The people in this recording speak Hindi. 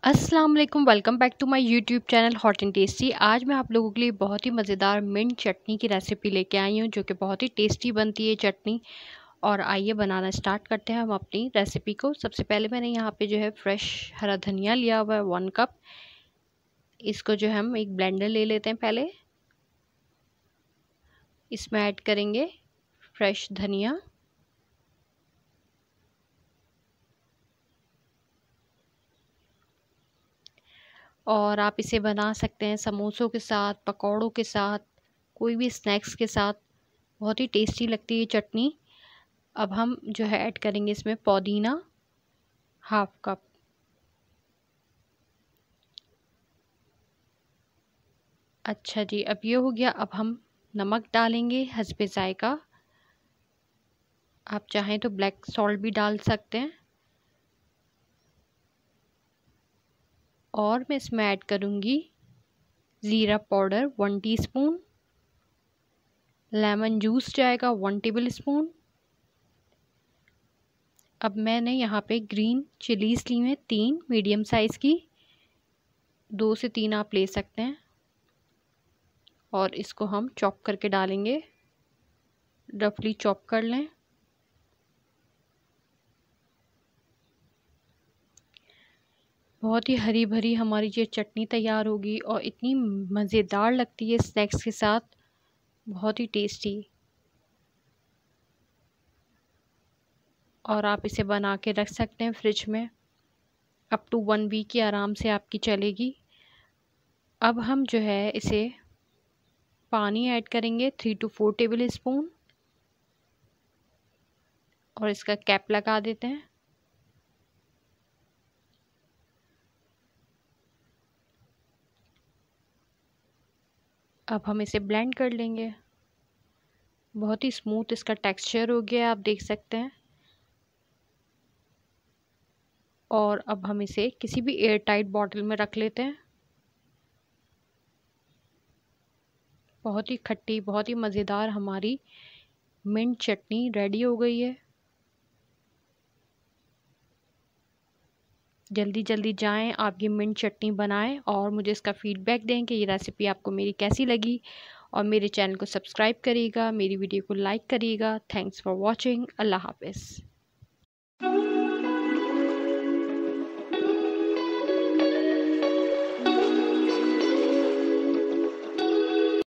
अस्सलाम वालेकुम, welcome back to my YouTube channel hot and tasty. आज मैं आप लोगों के लिए बहुत ही मज़ेदार मिंट चटनी की रेसिपी लेके आई हूँ, जो कि बहुत ही टेस्टी बनती है चटनी। और आइए बनाना स्टार्ट करते हैं हम अपनी रेसिपी को। सबसे पहले मैंने यहाँ पे जो है फ्रेश हरा धनिया लिया हुआ है 1 कप। इसको जो हम एक ब्लेंडर ले लेते हैं। पहले इसमें ऐड करेंगे फ्रेश धनिया, और आप इसे बना सकते हैं समोसों के साथ, पकौड़ों के साथ, कोई भी स्नैक्स के साथ। बहुत ही टेस्टी लगती है चटनी। अब हम जो है ऐड करेंगे इसमें पुदीना 1/2 कप। अच्छा जी, अब ये हो गया। अब हम नमक डालेंगे हस्बे जायका। आप चाहें तो ब्लैक सॉल्ट भी डाल सकते हैं। और मैं इसमें ऐड करूँगी ज़ीरा पाउडर 1 टीस्पून, लेमन जूस जाएगा 1 टेबल स्पून। अब मैंने यहाँ पे ग्रीन चिलीज़ ली हैं 3 मीडियम साइज़ की, 2 से 3 आप ले सकते हैं। और इसको हम चॉप करके डालेंगे, रफली चॉप कर लें। बहुत ही हरी भरी हमारी ये चटनी तैयार होगी और इतनी मज़ेदार लगती है स्नैक्स के साथ, बहुत ही टेस्टी। और आप इसे बना के रख सकते हैं फ्रिज में, अप टू 1 वीक की आराम से आपकी चलेगी। अब हम जो है इसे पानी ऐड करेंगे 3 to 4 टेबल स्पून, और इसका कैप लगा देते हैं। अब हम इसे ब्लेंड कर लेंगे। बहुत ही स्मूथ इसका टेक्सचर हो गया, आप देख सकते हैं। और अब हम इसे किसी भी एयर टाइट बॉटल में रख लेते हैं। बहुत ही खट्टी, बहुत ही मज़ेदार हमारी मिंट चटनी रेडी हो गई है। जल्दी जल्दी जाएं, आप ये मिंट चटनी बनाएं और मुझे इसका फीडबैक दें कि ये रेसिपी आपको मेरी कैसी लगी। और मेरे चैनल को सब्सक्राइब करिएगा, मेरी वीडियो को लाइक करिएगा। Thanks for watching. अल्लाह हाफ़िज़।